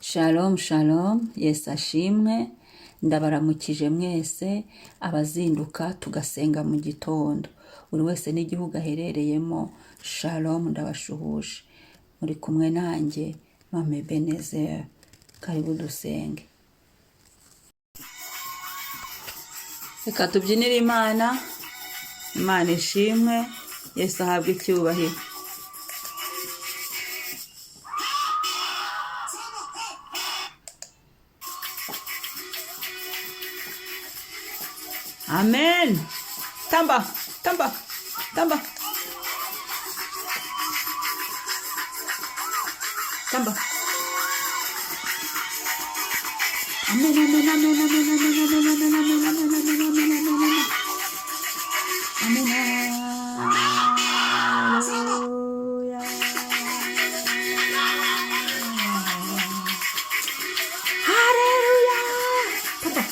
Shalom shalom, Yesu ashimwe, ndabaramukije mwese abazinduka tugasenga mu gitondo, buri wese n'igihugu aherereyemo. Shalom, ndabashuhuje, muri kumwe nanjye Mame Ebenezer. Karibu dusenge. Reka tubyinire Imana. Imana ishimwe, Yesu ahabwe icyubahiro. Amen. Tamba, tamba, tamba. Tamba. Amen, amen, amen, amen, amen, amen, amen, amen, amen, amen, amen, amen. Amen. Hallelujah. Hallelujah. Tamba.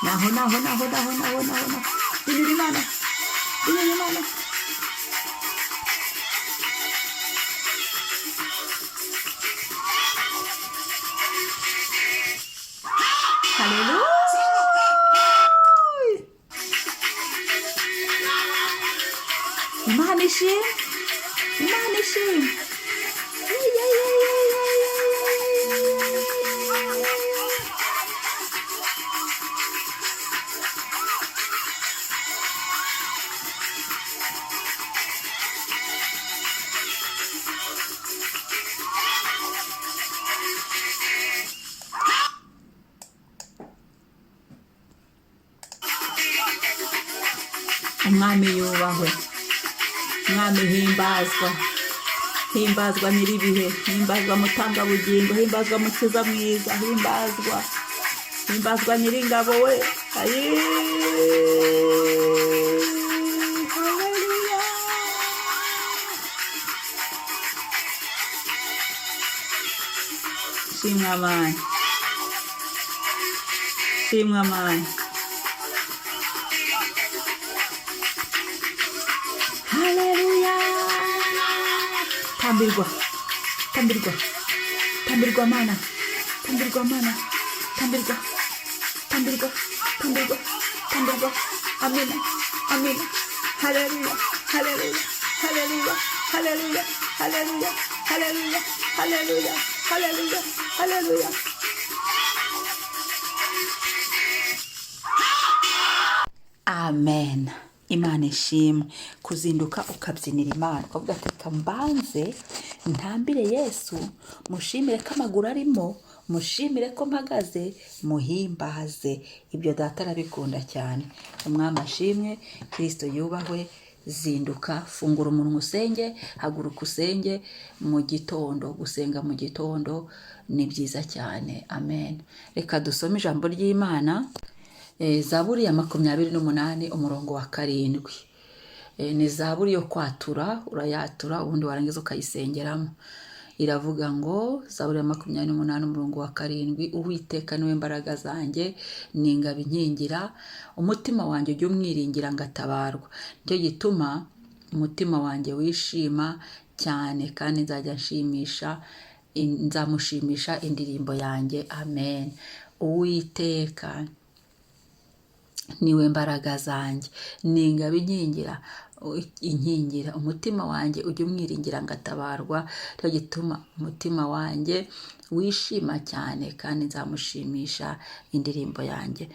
Naho. Biniri Imana. Hallelujah. Imana ishimwe. Umwami yubahwe, umwami himbazwa nyiribihe, himbazwa mutangabugingo, himbazwa mukiza mwiza, himbazwa nyiringabo we. Haleluya. Shimwa amani. Haleluya. Tambirwa mana. Amen. Haleluya. Amen. Imana ishimwe. Kuzinduka ukabyinira Imana, ukavuga ati reka mbanze ntambire Yesu, mushimire ko amaguru arimo, mushimire ko mpagaze, muhimbaze. Ibyo data arabikunda cyane. Umwami ashimwe, Kristo yubahwe. Zinduka, fungura umunwa usenge, haguruka usenge mu gitondo. Gusenga mu gitondo ni byiza cyane. Amen. Reka dusome ijambo ry'Imana. Zaburi ya 28 umurongo wa 7. Ni zaburi yo kwatura, urayatura ubundi warangiza ukayisengeramo. Iravuga ngo, zaburi ya 28 umurongo wa 7, Uwiteka niwe mbaraga zanjye, ni ingabo inkingira, umutima wanjye ujya umwiringira ngatabarwa. Nicyo gituma umutima wanjye wishima cyane, kandi nzamushimisha indirimbo yanjye. Amen. Uwiteka niwe mbaraga zanjye, ni ingabo inkingira, umutima wanjye ujya umwiringira ngatabarwa. Nicyo gituma umutima wanjye wishima cyane, kandi nzamushimisha indirimbo yanjye.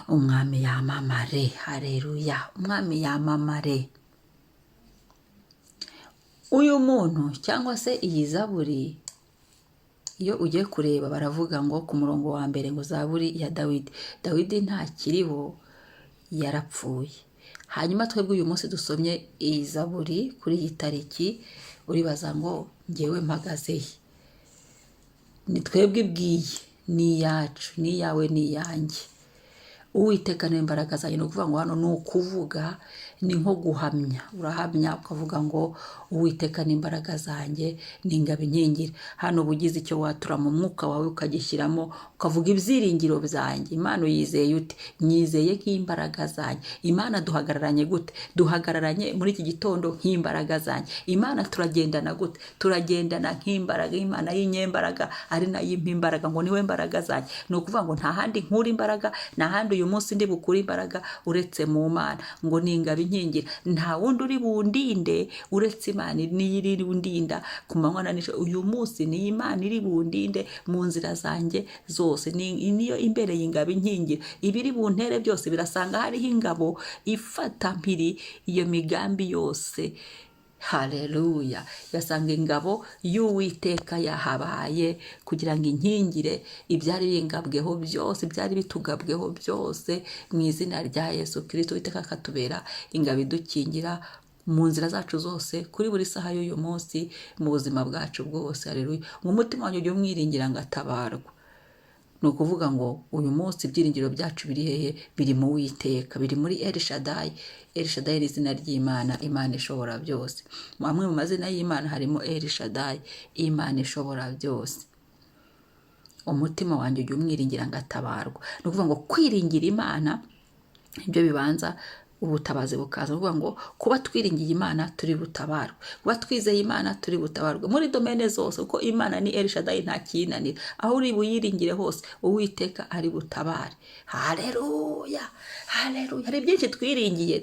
Umwami yamamare. Haleluya. Umwami yamamare. Uyu muntu cyangwa se iyi zaburi, iyo ugiye kureba baravuga ngo ku murongo wa mbere ngo zaburi ya Dawidi ntakiriho, yarapfuye. Hanyuma twebwe uyu munsi dusomye iyi zaburi kuri iyi tariki, uribaza ngo ngewe mpagaze he? Ni twebwe ibwiye, ni iyacu, ni iyawe, ni iyanjye. uwiteka niwe mbaraga zanjye. Ni ukuvuga ngo hano ni ukuvuga, ni nko guhamya, urahamya ukavuga ngo uwiteka ni imbaraga zanjye, ni ingabo inkingira. Hano uba ugize icyo watura mu mwuka wawe ukagishyiramo, ukavuga ibyiringiro byanjye. Imana uyizeye ute? Nyizeye nk'imbaraga zanjye. Imana duhagararanye gute? Duhagararanye muri iki gitondo nk'imbaraga zanjye. Imana turagendana gute? Turagendana nk'imbaraga. Imana y'inyembaraga ari nayo impa imbaraga, ngo niwe mbaraga zanjye. Ni ukuvuga ngo nta handi nkura imbaraga, nta handi uyu munsi ndi bukure imbaraga uretse mu Mana, ngo ni ingabo inkingira. Nta wundi uri bundinde uretse Imana niyo iri bundinda ku manywa na nijoro. Uyu munsi ni Imana iri bundinde mu nzira zanjye zose, niyo imbereye ingabo inkingira. Ibiri buntere byose birasanga hariho ingabo ifata mpiri iyo migambi yose. Haleluya. Yasanga ingabo y'Uwiteka yahabaye kugira ngo inkingire ibyari bingabweho byose, byari bitugabweho byose, mu izina rya Yesu Kristo. Uwiteka akatubera ingabo idukingira mu nzira zacu zose, kuri buri saha y'uyu munsi, mu buzima bwacu bwose. Haleluya. Mu mutima wanjye ujye umwiringira ngo atabarwa. Ni ukuvuga ngo uyu munsi ibyiringiro byacu biri hehe? Biri mu Uwiteka, biri muri El Shaddai. El Shaddai ni izina ry'Imana, Imana ishobora byose. Amwe mu mazina y'Imana harimo El Shaddai, Imana ishobora byose. Umutima wanjye ujye umwiringira ngo atabarwa. Ni ukuvuga ngo kwiringira Imana ibyo bibanza ubutabazi bukaza. Uvuga ngo kuba twiringiye Imana turi butabarwe, kuba twizeye Imana turi butabarwe muri domene zose, kuko Imana ni El Shaddai, nta kinanira. Aho uri buyiringire hose Uwiteka ari butabare. Haleluya, haleluya. Hari byinshi twiringiye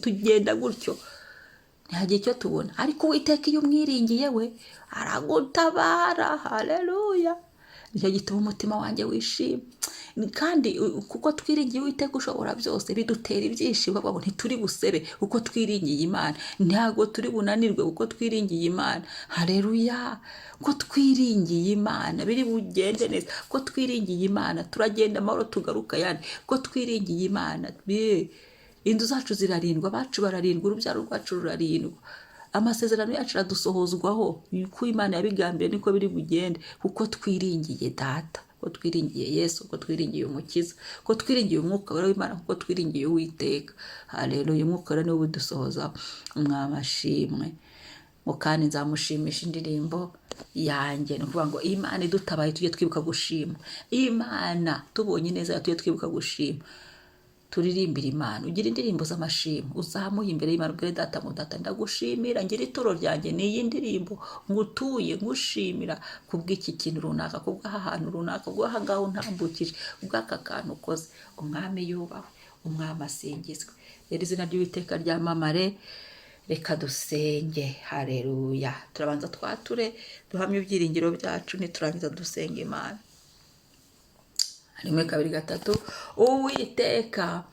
tugenda gutyo ntihagire icyo tubona, ariko Uwiteka iyo umwiringiye we aragutabara. Haleluya. Nicyo gituma umutima wanjye wishima, kandi kuko twiringiye Uwiteka ushobora byose bidutera ibyishimo. Babo ntituri busebe uko twiringiye Imana, ntago turi bunanirwe uko twiringiye Imana. Haleluya. Ko twiringiye Imana biri bugende neza, ko twiringiye Imana turagenda amahoro tugaruka yandi, ko twiringiye Imana inzu zacu zirarindwa, abacu bararindwa, urubyaro rwacu rurarindwa, amasezerano yacu aradusohozwaho. Uko Imana yabigambiye niko biri bugende, kuko twiringiye Data, ko twiringiye Yesu, ko twiringiye Umukiza, ko twiringiye Umwuka wera w'Imana, ko twiringiye Uwiteka. Haleluya. Umwuka wera niwe udusohoza. Umwami ashimwe. Kandi nzamushimisha indirimbo yanjye. Ni ukuvuga ngo Imana idutabaye tujye twibuka gushima. Imana tubonye neza tujye twibuka gushima. Turirimbira Imana, ugira indirimbo z'amashimwe, uzamuye imbere y'Imana, ubwire Data mu Data ndagushimira, ngira ituro ryanjye ni iyi ndirimbo ngutuye ngushimira kubw'iki kintu runaka, kubw'aha hantu runaka, kubw'aha ngaho ntambukije, kubw'aka kantu ukoze. Umwami yubahwe, umwami asingizwe. Rero izina ry'Uwiteka ryamamare. Reka dusenge. Haleluya. Turabanza twature duhamye ibyiringiro byacu, niturangiza dusenga Imana. Rimwe kabiri gatatu. Uwiteka,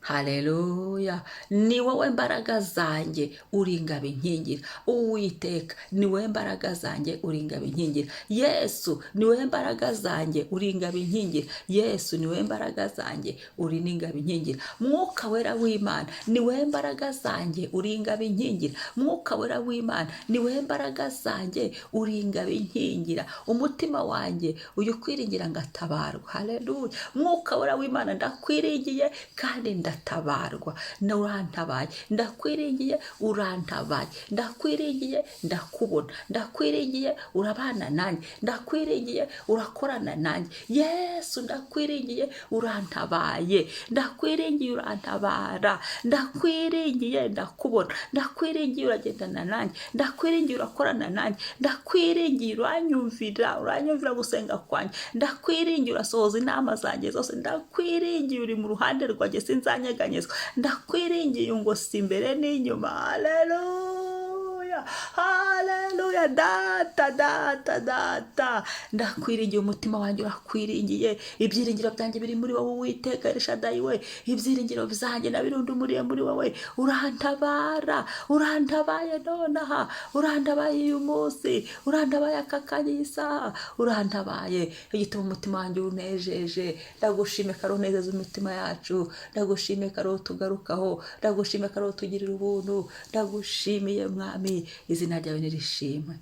haleluya, ni wowe mbaraga zanjye, uri ingabo inkingira. Uwiteka, ni wowe mbaraga zanjye, uri ingabo inkingira. Yesu, ni wowe mbaraga zanjye, uri ingabo inkingira. Yesu, ni wowe mbaraga zanjye, uri n'ingabo inkingira. Mwuka wera w'Imana, ni wowe mbaraga zanjye, uri ingabo inkingira. Mwuka wera w'Imana, ni wowe mbaraga zanjye, uri ingabo inkingira. Umutima wanjye uyu kwiringira ngatabarwa. Haleluya. Mwuka wera w'Imana, ndakwiringiye kandi ndatabarwa. Urantabaye, ndakwiringiye, urantabaye, ndakwiringiye, ndakubona, ndakwiringiye, urabana nanjye, ndakwiringiye, urakorana nanjye. Yesu, ndakwiringiye, urantabaye, ndakwiringiye, urantabara, ndakwiringiye, ndakubona, ndakwiringiye, uragendana nanjye, ndakwiringiye, urakorana nanjye, ndakwiringiye, uranyumvira gusenga kwanjye, ndakwiringiye, urasohoza inama zanjye zose, ndakwiringiye, uri mu ruhande rwanjye sinzanyeganyezwa, ndakwiringiye ngo si imbere n'inyuma. Haleluya, haleluya. Data, Data, Data, ndakwiringiye, umutima wanjye urakwiringiye. Ibyiringiro byanjye biri muri wowe Uwiteka El Shaddai we, ibyiringiro byanjye nabirundumuriye muri wowe. Urantabara, urantabaye nonaha, urantabaye uyu munsi, urantabaye aka kanya isaha, urantabaye. Igituma umutima wanjye unejeje. Ndagushime karo unezeza imitima yacu, ndagushime karo tugarukaho, ndagushime karo tugirira ubuntu, ndagushimiye Mwami, izina ryawe nirishimwe.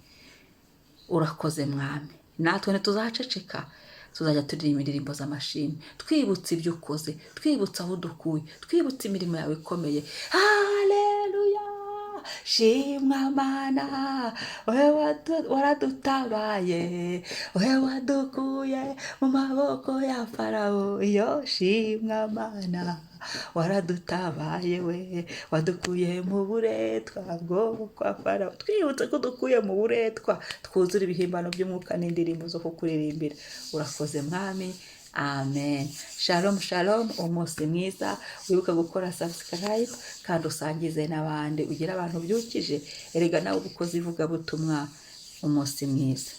Urakoze Mwami. Natwe ntituzaceceka, tuzajya turirimba indirimbo z'amashimwe twibutse ibyo ukoze, twibutse aho dukuye, twibutse imirimo yawe ikomeye. Haleluya, shimwa Mana, wewe waradutabaye, wewe wadukuye mu maboko ya Farawo. Iyo shimwa Mana, waradutabaye, we wadukuye mu buretwa bwo kwa Farawo. Twibutse ko dukuye mu buretwa, twuzura ibihimbano by'umwuka n'indirimbo zo kukuririmbira. Urakoze Mwami, amen. Shalom shalom, umunsi mwiza. Wibuka gukora subscribe kandi usangize n'abandi, ugira abantu byukije. Erega nawe ubukozi ivugabutumwa. Umunsi mwiza.